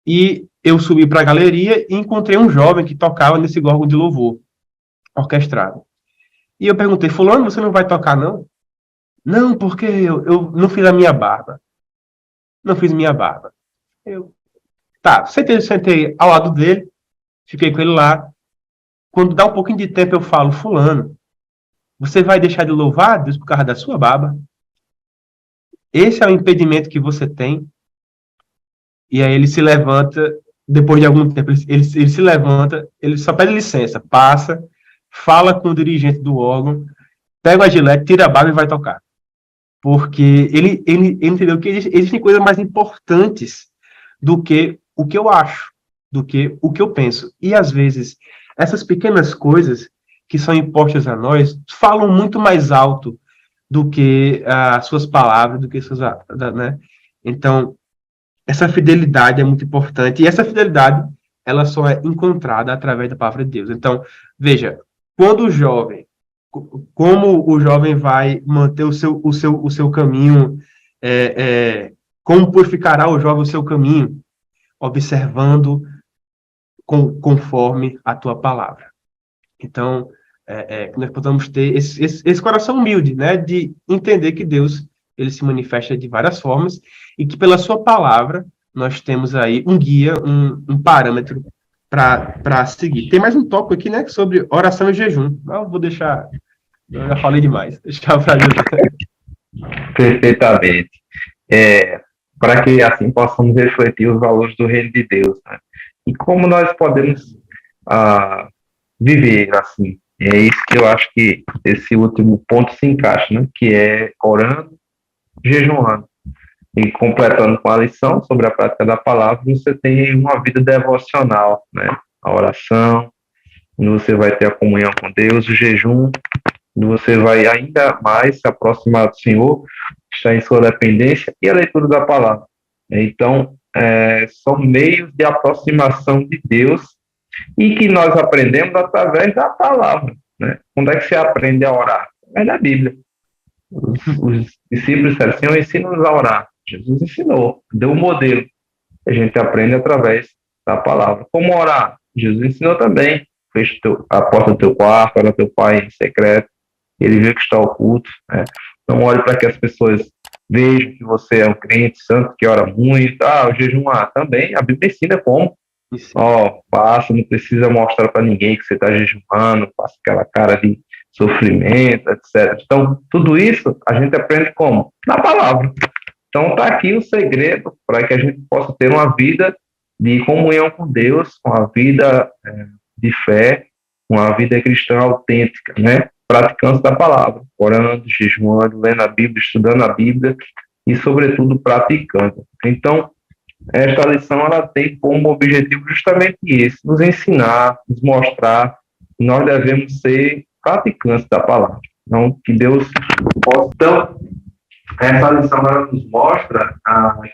E eu subi para a galeria e encontrei um jovem que tocava nesse órgão de louvor orquestrado. E eu perguntei, fulano, você não vai tocar, não? Não, porque eu não fiz a minha barba. Não fiz minha barba. Tá, sentei ao lado dele, fiquei com ele lá. Quando dá um pouquinho de tempo, eu falo, fulano, você vai deixar de louvar a Deus por causa da sua barba? Esse é o impedimento que você tem. E aí ele se levanta, depois de algum tempo, ele se levanta, ele só pede licença, passa, fala com o dirigente do órgão, pega a gilete, tira a barba e vai tocar. Porque ele entendeu que existem coisas mais importantes do que o que eu acho, do que o que eu penso. E, às vezes, essas pequenas coisas que são impostas a nós falam muito mais alto do que as suas palavras, do que suas, né? Então, essa fidelidade é muito importante. E essa fidelidade, ela só é encontrada através da palavra de Deus. Então, veja, quando o jovem, como o jovem vai manter o seu caminho, como purificará o jovem o seu caminho? Observando conforme a tua palavra. Então, nós podemos ter esse coração humilde, né, de entender que Deus ele se manifesta de várias formas e que pela sua palavra nós temos aí um guia, um parâmetro para seguir. Tem mais um tópico aqui, né, sobre oração e jejum. Eu vou deixar, eu já falei demais, deixar para Perfeitamente. Para que assim possamos refletir os valores do reino de Deus, né? E como nós podemos viver assim. É isso que eu acho que esse último ponto se encaixa, né? Que é orando, jejuando. E completando com a lição sobre a prática da palavra, você tem uma vida devocional, né? A oração, você vai ter a comunhão com Deus, o jejum, você vai ainda mais se aproximar do Senhor, estar em sua dependência, e a leitura da palavra. Então, são meios de aproximação de Deus e que nós aprendemos através da palavra, né? Quando é que você aprende a orar? É na Bíblia. Os discípulos disseram, Senhor, ensina-nos a orar. Jesus ensinou, deu um modelo. A gente aprende através da palavra. Como orar? Jesus ensinou também. Fecha a porta do teu quarto, ora teu pai em secreto, ele vê que está oculto, né? Não olhe para que as pessoas vejam que você é um crente santo, que ora muito. O jejum também, a Bíblia ensina como. Passa, não precisa mostrar para ninguém que você está jejuando, passa aquela cara de sofrimento, etc. Então, tudo isso a gente aprende como? Na palavra. Então, está aqui o segredo para que a gente possa ter uma vida de comunhão com Deus, uma vida de fé, uma vida cristã autêntica, né? Praticando da palavra, orando, jejuando, lendo a Bíblia, estudando a Bíblia e, sobretudo, praticando. Então, esta lição ela tem como objetivo justamente esse, nos ensinar, nos mostrar que nós devemos ser praticantes da palavra. Então, que Deus possa... Então, essa lição ela nos mostra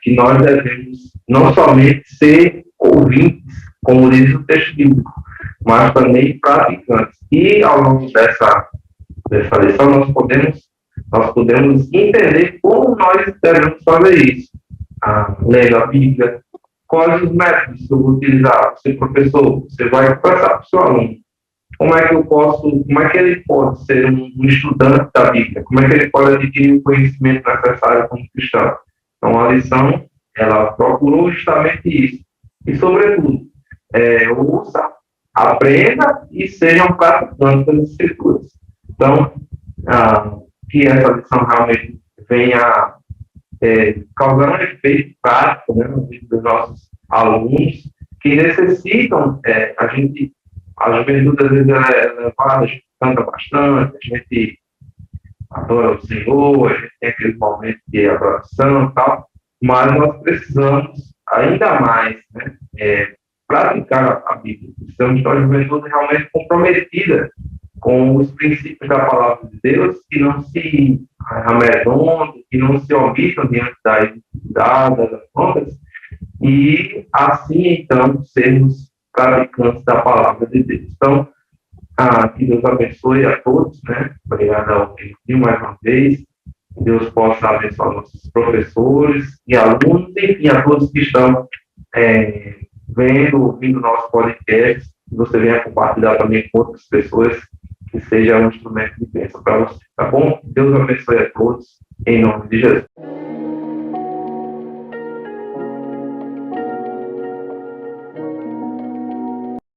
que nós devemos não somente ser ouvintes, como diz o texto bíblico, mas também praticantes. E, ao longo dessa lição, nós podemos entender como nós devemos fazer isso. Lendo a Bíblia, quais os métodos que eu vou utilizar? Você, professor, você vai conversar com o seu aluno. Como é que ele pode ser um estudante da Bíblia? Como é que ele pode adquirir o conhecimento necessário como cristão? Então, a lição, ela procurou justamente isso. E, sobretudo, ouça, aprenda e sejam praticantes das Escrituras. Então, que essa lição realmente venha causar um efeito prático, né, no vídeo dos nossos alunos, que necessitam, a juventude às vezes é elevada, a gente canta bastante, a gente adora o Senhor, a gente tem aquele momento de adoração e tal, mas nós precisamos ainda mais, né, praticar a Bíblia. Precisamos de uma juventude realmente comprometida com os princípios da palavra de Deus, que não se amedrontem, que não se omitam diante das dificuldades, das afrontas, e assim, então, sermos praticantes da palavra de Deus. Então, que Deus abençoe a todos, né? Obrigado ao Pedro mais uma vez. Que Deus possa abençoar nossos professores e alunos, enfim, a todos que estão ouvindo nosso podcast. Que você venha compartilhar também com outras pessoas, que seja um instrumento de bênção para você, tá bom? Deus abençoe a todos, em nome de Jesus.